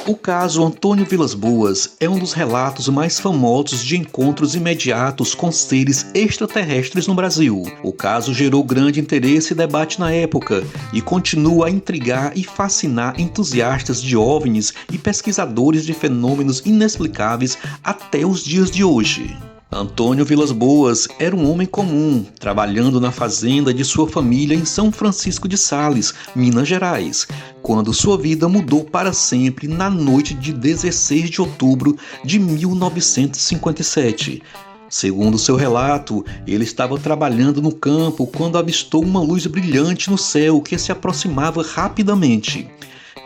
O caso Antônio Vilas-Boas é um dos relatos mais famosos de encontros imediatos com seres extraterrestres no Brasil. O caso gerou grande interesse e debate na época e continua a intrigar e fascinar entusiastas de OVNIs e pesquisadores de fenômenos inexplicáveis até os dias de hoje. Antônio Vilas-Boas era um homem comum, trabalhando na fazenda de sua família em São Francisco de Sales, Minas Gerais, quando sua vida mudou para sempre na noite de 16 de outubro de 1957. Segundo seu relato, ele estava trabalhando no campo quando avistou uma luz brilhante no céu que se aproximava rapidamente.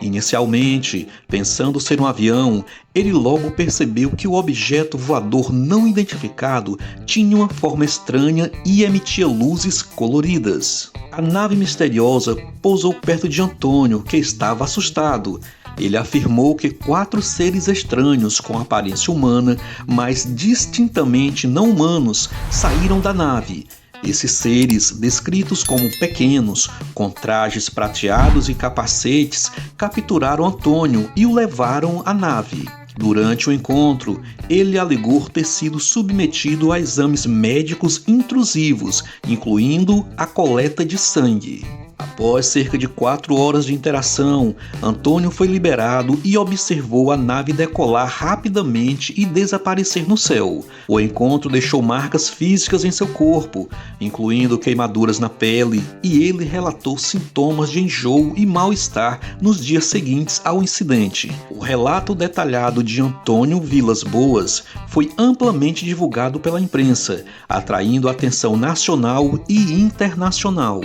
Inicialmente, pensando ser um avião, ele logo percebeu que o objeto voador não identificado tinha uma forma estranha e emitia luzes coloridas. A nave misteriosa pousou perto de Antônio, que estava assustado. Ele afirmou que 4 seres estranhos com aparência humana, mas distintamente não humanos, saíram da nave. Esses seres, descritos como pequenos, com trajes prateados e capacetes, capturaram Antônio e o levaram à nave. Durante o encontro, ele alegou ter sido submetido a exames médicos intrusivos, incluindo a coleta de sangue. Após cerca de 4 horas de interação, Antônio foi liberado e observou a nave decolar rapidamente e desaparecer no céu. O encontro deixou marcas físicas em seu corpo, incluindo queimaduras na pele, e ele relatou sintomas de enjoo e mal-estar nos dias seguintes ao incidente. O relato detalhado de Antônio Vilas-Boas foi amplamente divulgado pela imprensa, atraindo a atenção nacional e internacional.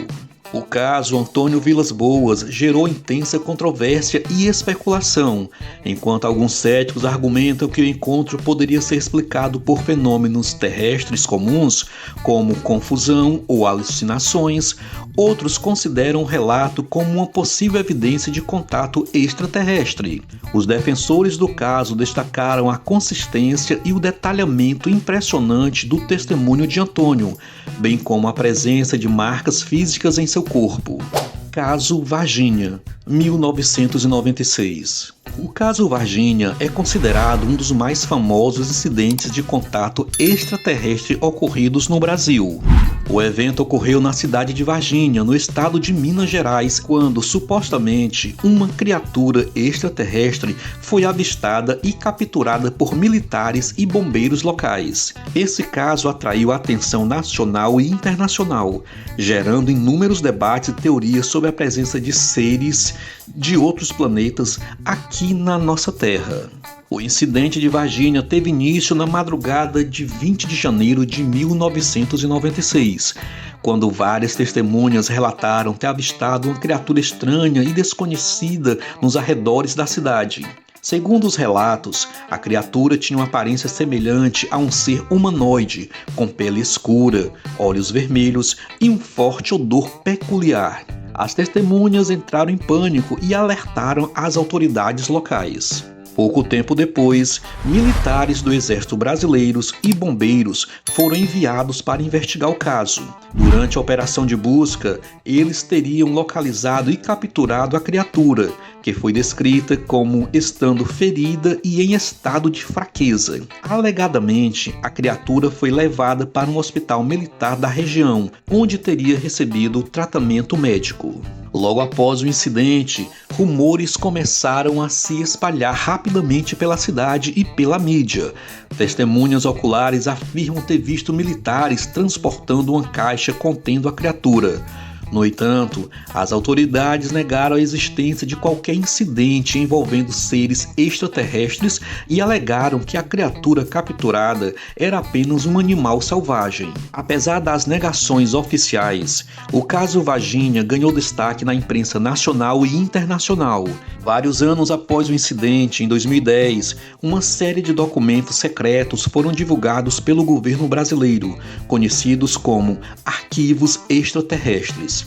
O caso Antônio Vilas-Boas gerou intensa controvérsia e especulação, enquanto alguns céticos argumentam que o encontro poderia ser explicado por fenômenos terrestres comuns, como confusão ou alucinações. Outros consideram o relato como uma possível evidência de contato extraterrestre. Os defensores do caso destacaram a consistência e o detalhamento impressionante do testemunho de Antônio, bem como a presença de marcas físicas em seu corpo. Caso Varginha, 1996. O caso Varginha é considerado um dos mais famosos incidentes de contato extraterrestre ocorridos no Brasil. O evento ocorreu na cidade de Varginha, no estado de Minas Gerais, quando supostamente uma criatura extraterrestre foi avistada e capturada por militares e bombeiros locais. Esse caso atraiu a atenção nacional e internacional, gerando inúmeros debates e teorias sobre a presença de seres de outros planetas aqui na nossa Terra. O incidente de Varginha teve início na madrugada de 20 de janeiro de 1996, quando várias testemunhas relataram ter avistado uma criatura estranha e desconhecida nos arredores da cidade. Segundo os relatos, a criatura tinha uma aparência semelhante a um ser humanoide, com pele escura, olhos vermelhos e um forte odor peculiar. As testemunhas entraram em pânico e alertaram as autoridades locais. Pouco tempo depois, militares do Exército Brasileiro e bombeiros foram enviados para investigar o caso. Durante a operação de busca, eles teriam localizado e capturado a criatura, que foi descrita como estando ferida e em estado de fraqueza. Alegadamente, a criatura foi levada para um hospital militar da região, onde teria recebido tratamento médico. Logo após o incidente, rumores começaram a se espalhar rapidamente pela cidade e pela mídia. Testemunhas oculares afirmam ter visto militares transportando uma caixa contendo a criatura. No entanto, as autoridades negaram a existência de qualquer incidente envolvendo seres extraterrestres e alegaram que a criatura capturada era apenas um animal selvagem. Apesar das negações oficiais, o caso Varginha ganhou destaque na imprensa nacional e internacional. Vários anos após o incidente, em 2010, uma série de documentos secretos foram divulgados pelo governo brasileiro, conhecidos como arquivos extraterrestres.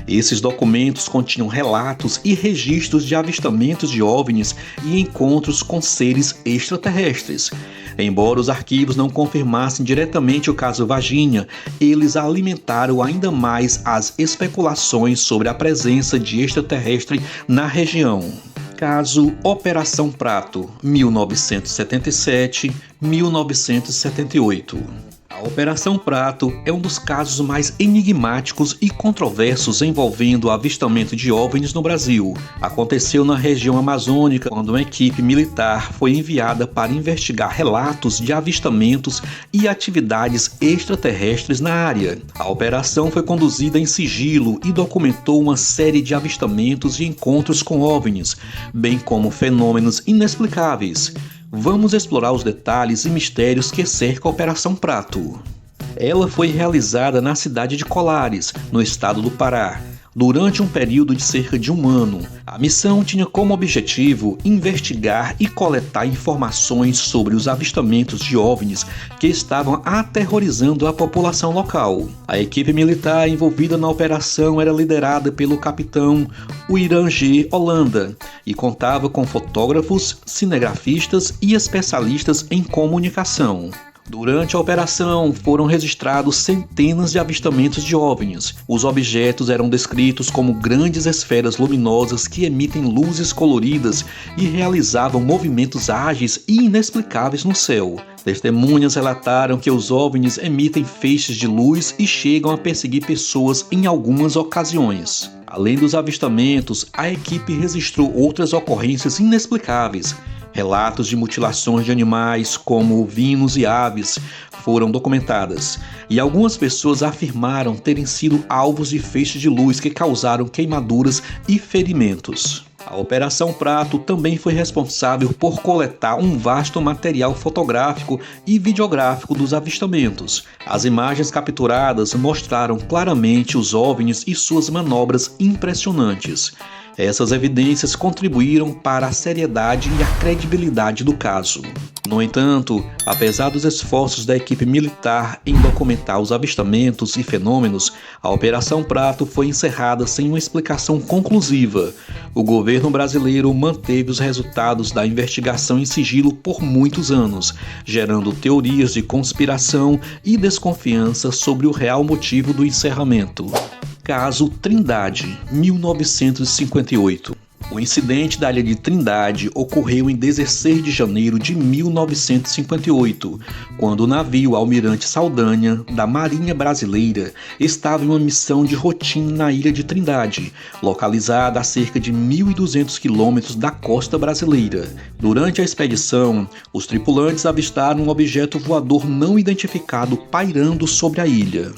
Esses documentos continham relatos e registros de avistamentos de OVNIs e encontros com seres extraterrestres. Embora os arquivos não confirmassem diretamente o caso Varginha, eles alimentaram ainda mais as especulações sobre a presença de extraterrestre na região. Caso Operação Prato, 1977-1978. A Operação Prato é um dos casos mais enigmáticos e controversos envolvendo o avistamento de OVNIs no Brasil. Aconteceu na região amazônica, quando uma equipe militar foi enviada para investigar relatos de avistamentos e atividades extraterrestres na área. A operação foi conduzida em sigilo e documentou uma série de avistamentos e encontros com OVNIs, bem como fenômenos inexplicáveis. Vamos explorar os detalhes e mistérios que cercam a Operação Prato. Ela foi realizada na cidade de Colares, no estado do Pará, durante um período de cerca de um ano. A missão tinha como objetivo investigar e coletar informações sobre os avistamentos de OVNIs que estavam aterrorizando a população local. A equipe militar envolvida na operação era liderada pelo capitão Uirangê Holanda e contava com fotógrafos, cinegrafistas e especialistas em comunicação. Durante a operação, foram registrados centenas de avistamentos de OVNIs. Os objetos eram descritos como grandes esferas luminosas que emitem luzes coloridas e realizavam movimentos ágeis e inexplicáveis no céu. Testemunhas relataram que os OVNIs emitem feixes de luz e chegam a perseguir pessoas em algumas ocasiões. Além dos avistamentos, a equipe registrou outras ocorrências inexplicáveis. Relatos de mutilações de animais, como ovinos e aves, foram documentadas, e algumas pessoas afirmaram terem sido alvos de feixes de luz que causaram queimaduras e ferimentos. A Operação Prato também foi responsável por coletar um vasto material fotográfico e videográfico dos avistamentos. As imagens capturadas mostraram claramente os OVNIs e suas manobras impressionantes. Essas evidências contribuíram para a seriedade e a credibilidade do caso. No entanto, apesar dos esforços da equipe militar em documentar os avistamentos e fenômenos, a Operação Prato foi encerrada sem uma explicação conclusiva. O governo brasileiro manteve os resultados da investigação em sigilo por muitos anos, gerando teorias de conspiração e desconfiança sobre o real motivo do encerramento. Caso Trindade, 1958. O incidente da ilha de Trindade ocorreu em 16 de janeiro de 1958, quando o navio Almirante Saldanha, da Marinha Brasileira, estava em uma missão de rotina na ilha de Trindade, localizada a cerca de 1.200 quilômetros da costa brasileira. Durante a expedição, os tripulantes avistaram um objeto voador não identificado pairando sobre a ilha.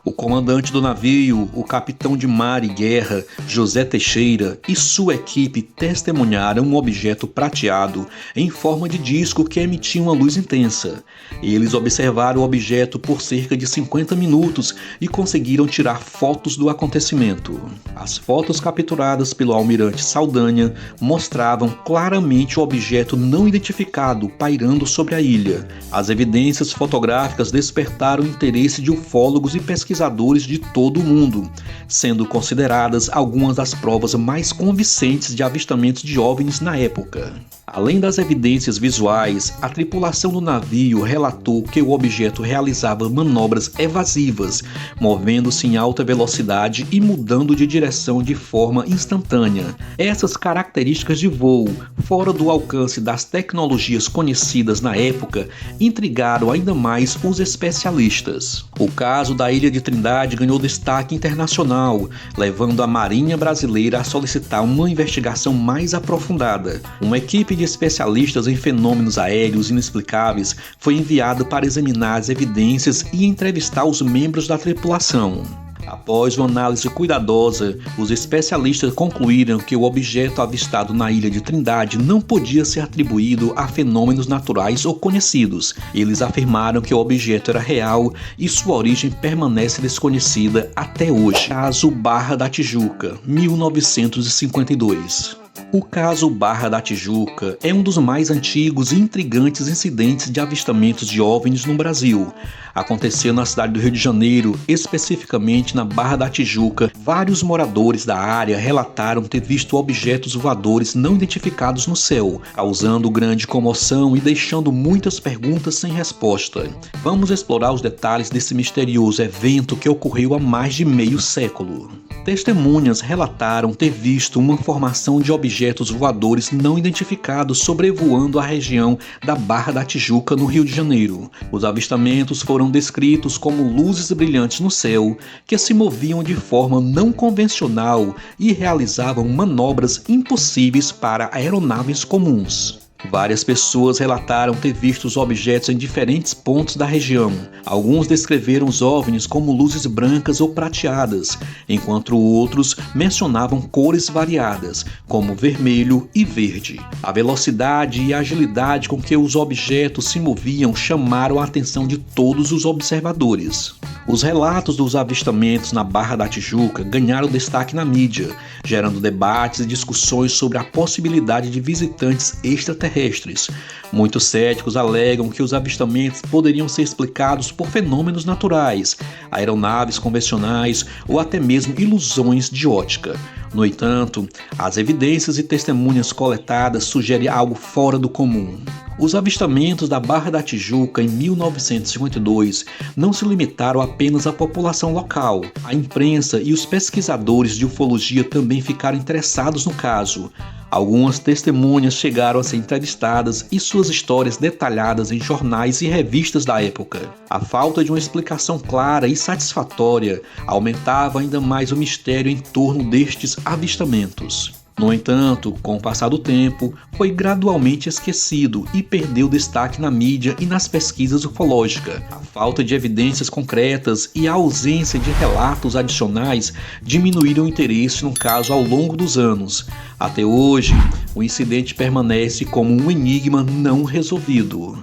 O comandante do navio, o capitão de mar e guerra, José Teixeira, e sua equipe testemunharam um objeto prateado em forma de disco que emitia uma luz intensa. Eles observaram o objeto por cerca de 50 minutos e conseguiram tirar fotos do acontecimento. As fotos capturadas pelo almirante Saldanha mostravam claramente o objeto não identificado pairando sobre a ilha. As evidências fotográficas despertaram o interesse de ufólogos e pesquisadores de todo o mundo, sendo consideradas algumas das provas mais convincentes de avistamentos de OVNIs na época. Além das evidências visuais, a tripulação do navio relatou que o objeto realizava manobras evasivas, movendo-se em alta velocidade e mudando de direção de forma instantânea. Essas características de voo, fora do alcance das tecnologias conhecidas na época, intrigaram ainda mais os especialistas. O caso da ilha de Trindade ganhou destaque internacional, levando a Marinha Brasileira a solicitar uma investigação mais aprofundada. Uma equipe de especialistas em fenômenos aéreos inexplicáveis foi enviada para examinar as evidências e entrevistar os membros da tripulação. Após uma análise cuidadosa, os especialistas concluíram que o objeto avistado na ilha de Trindade não podia ser atribuído a fenômenos naturais ou conhecidos. Eles afirmaram que o objeto era real e sua origem permanece desconhecida até hoje. Caso Barra da Tijuca, 1952. O caso Barra da Tijuca é um dos mais antigos e intrigantes incidentes de avistamentos de OVNIs no Brasil. Aconteceu na cidade do Rio de Janeiro, especificamente na Barra da Tijuca. Vários moradores da área relataram ter visto objetos voadores não identificados no céu, causando grande comoção e deixando muitas perguntas sem resposta. Vamos explorar os detalhes desse misterioso evento que ocorreu há mais de meio século. Testemunhas relataram ter visto uma formação de objetos objetos voadores não identificados sobrevoando a região da Barra da Tijuca, no Rio de Janeiro. Os avistamentos foram descritos como luzes brilhantes no céu que se moviam de forma não convencional e realizavam manobras impossíveis para aeronaves comuns. Várias pessoas relataram ter visto os objetos em diferentes pontos da região. Alguns descreveram os OVNIs como luzes brancas ou prateadas, enquanto outros mencionavam cores variadas, como vermelho e verde. A velocidade e a agilidade com que os objetos se moviam chamaram a atenção de todos os observadores. Os relatos dos avistamentos na Barra da Tijuca ganharam destaque na mídia, gerando debates e discussões sobre a possibilidade de visitantes extraterrestres. Muitos céticos alegam que os avistamentos poderiam ser explicados por fenômenos naturais, aeronaves convencionais ou até mesmo ilusões de ótica. No entanto, as evidências e testemunhas coletadas sugerem algo fora do comum. Os avistamentos da Barra da Tijuca em 1952 não se limitaram apenas à população local. A imprensa e os pesquisadores de ufologia também ficaram interessados no caso. Algumas testemunhas chegaram a ser entrevistadas e suas histórias detalhadas em jornais e revistas da época. A falta de uma explicação clara e satisfatória aumentava ainda mais o mistério em torno destes avistamentos. No entanto, com o passar do tempo, foi gradualmente esquecido e perdeu destaque na mídia e nas pesquisas ufológicas. A falta de evidências concretas e a ausência de relatos adicionais diminuíram o interesse no caso ao longo dos anos. Até hoje, o incidente permanece como um enigma não resolvido.